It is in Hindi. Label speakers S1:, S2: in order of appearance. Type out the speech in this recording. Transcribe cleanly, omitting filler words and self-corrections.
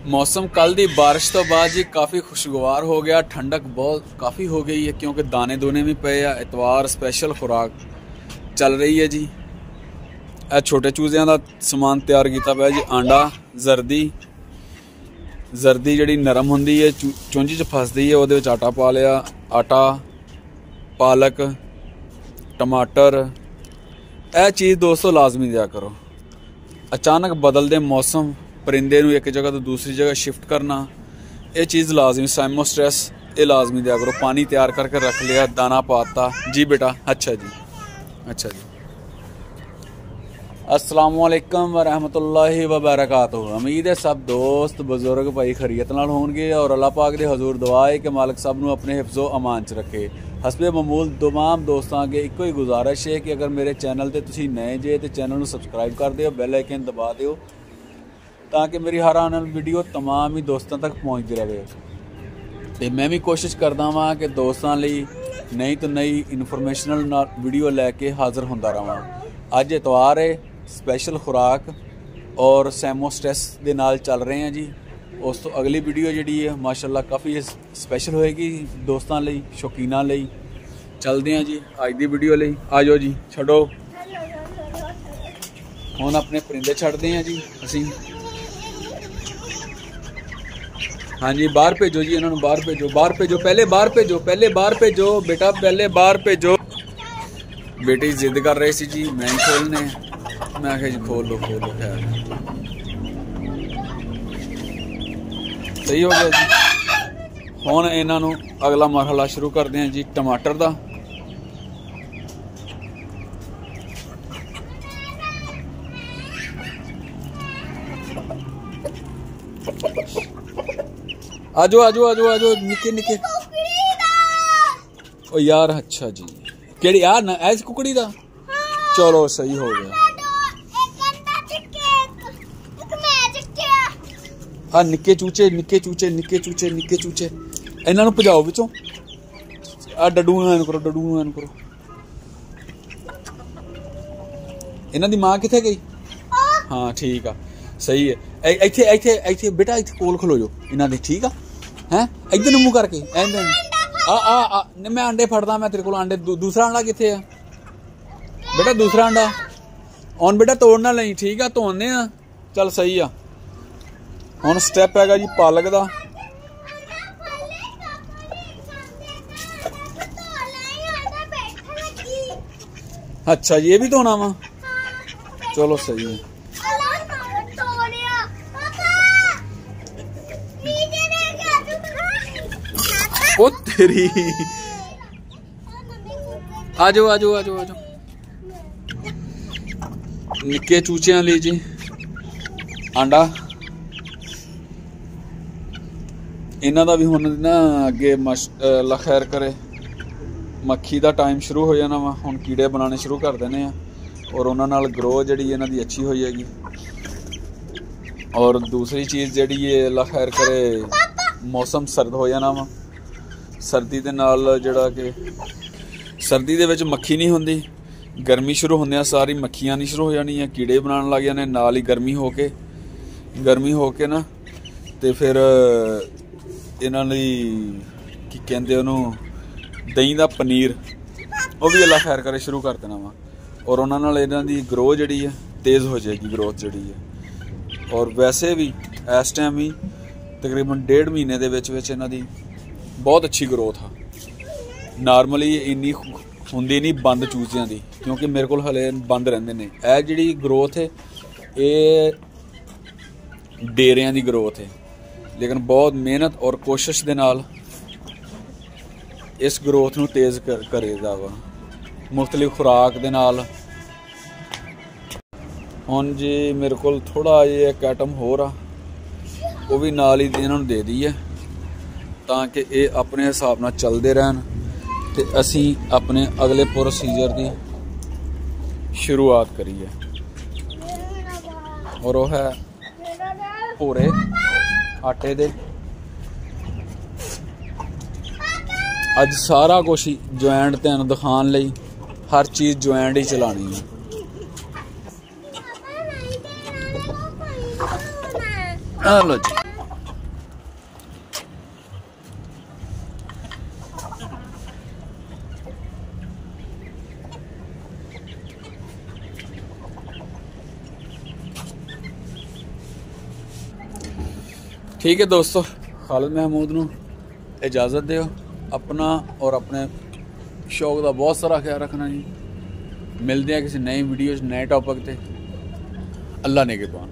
S1: मौसम कल दी बारिश तो बाद जी काफ़ी खुशगवार हो गया, ठंडक बहुत काफ़ी हो गई है क्योंकि दाने दूने भी पे आ। इतवार स्पैशल खुराक चल रही है जी। ए छोटे चूज़ियां का समान तैयार किया पाया जी। आंडा जर्दी जी नरम होंदी है, चुंझ च फसदी है, वो आटा पा लिया। आटा, पालक, टमाटर, यह चीज़ दोस्तों लाजमी दिया करो। अचानक बदलते मौसम, परिंदे नूं एक जगह तो दूसरी जगह शिफ्ट करना, ये चीज़ लाजमी। साइमोस्ट्रेस ये लाजमी दिया करो। पानी तैयार करके रख लिया, दाना पाता जी बेटा। अच्छा जी, अच्छा जी। अस्सलामुअलैकुम वरहमतुल्लाहि वबरकातुहू। उम्मीद है सब दोस्त बुजुर्ग भाई खैरियत नाल होणगे और अल्लाह पाक दे हजूर दुआ है कि मालिक सब नूं अपने हिफ्ज़ो अमान च रखे। हसबे मामूल तमाम दोस्तों अगे इको ही गुजारिश है कि अगर मेरे चैनल ते तुसीं नए जे तो चैनल नूं सबसक्राइब कर दिओ, बैल आइकन दबा दिओ ताकि मेरी हर आने वाली वीडियो तमाम ही दोस्तों तक पहुँचती रहे। तो मैं भी कोशिश करता वहाँ कि दोस्तों लई नई तो नई इन्फॉर्मेशनल वीडियो लैके हाज़र होंदा रहां। अज इतवार है, स्पैशल खुराक और सैमोस्ट्रेस दे नाल चल रहे हैं जी। उस तो अगली वीडियो जी है माशाल्लाह काफ़ी स्पैशल होएगी दोस्तों लई, शौकीनां लई। चलते हैं जी अज दी वीडियो लई। आ जाओ जी, छड़ो हुण अपने परिंदे छड्डदे हैं जी असीं। हाँ जी, बाहर भेजो जी इन्होंने, बाहर भेजो, बाहर भेजो, पहले बाहर भेजो, पहले बाहर भेजो बेटा, पहले बाहर भेजो। बेटी जिद कर रही सी जी मैं खोलने, मैं आखिया जी खोल लो खैर सही हो गया जी। हुण इन्हों अगला मरहला शुरू करते हैं जी टमाटर का। आजो आजो आजो आजो, निके निके ओ यार। अच्छा जी, केड़ी यार ना ऐसी कुकड़ी दा। चलो सही हो गया। हाँ निके चूचे, निके चूचे, निके चूचे, निके चूचे, इन्हों भजाओ बिचों। आ डडू एन करो, डडू एन करो। इन्हों दी मां किथे गई? हाँ ठीक आ, सही है। इत्थे इत्थे इत्थे बेटा, इत्थे कोल खलो जो इन्हों दे, ठीक आ हैं। इधर मुंह करके आ मैं अंडे फड़दा, मैं तेरे को अंडे। दूसरा अंडा किथे है बेटा? दूसरा अंडा हुण बेटा तोड़ना नहीं, ठीक है धोने आ। चल सही आ। हुण स्टैप हैगा जी पालक दा। अच्छा जी, ये भी धोना वा। चलो सही है। ओ तेरी, आजो आजो आजो आजो। निके चूचियां ली जी आंडा। इन्हां दा भी हुण ना अगे अल्लाह खैर करे मक्खी दा टाइम शुरू हो जाना वा। हुण कीड़े बनाने शुरू कर देने आ और उन्हां नाल ग्रो जिहड़ी इन्हां दी अच्छी हो जाएगी। और दूसरी चीज़ जिहड़ी है अल्लाह खैर करे, मौसम सर्द हो जाना वा। सर्दी दे नाल जिहड़ा कि सर्दी दे विच मक्खी नहीं हुंदी, गर्मी शुरू होंदियां सारी मक्खियां नहीं शुरू हो जानियां, कीड़े बनाने लग जाने नाल ही। गर्मी होके ना ते फिर इन्हां लई की कहंदे उहनूं दही दा पनीर, वो भी अल्लाह खैर करे शुरू कर देना वा। और उन्हां नाल इन्हां दी ग्रो जिहड़ी है तेज़ हो जाएगी, ग्रोथ जिहड़ी है। और वैसे भी इस टाइम ही तकरीबन 1.5 महीने दे विच इन्हां दी बहुत अच्छी ग्रोथ है। नॉर्मली इन्नी हुंदी नहीं बंद चूजियां दी, क्योंकि मेरे को हले बंद रहिंदे ने। यह जिहड़ी ग्रोथ है ये डेरियां दी ग्रोथ है, लेकिन बहुत मेहनत और कोशिश दे नाल इस ग्रोथ नूं तेज़ करेगा वा मुख्तलिफ खुराक दे नाल। हुण जी मेरे को थोड़ा जिहा एक आइटम होर आ, वो भी नाल ही इन्हां नूं दे दी है ताकि ये अपने हिसाब नाल चलते रहन ते असी अपने अगले प्रोसीजर की शुरुआत करिए। और वो है भूरे आटे दे। अज सारा कुछ ज्वाइंट तुहानूं दिखाने लई हर चीज़ ज्वाइंट ही चलानी है। हेलो जी, ठीक है दोस्तों, खालिद महमूद नूं इजाज़त दिओ। अपना और अपने शौक का बहुत सारा ख्याल रखना जी। मिलते हैं किसी नई वीडियो नए टॉपिक ते। अल्लाह ने के पान।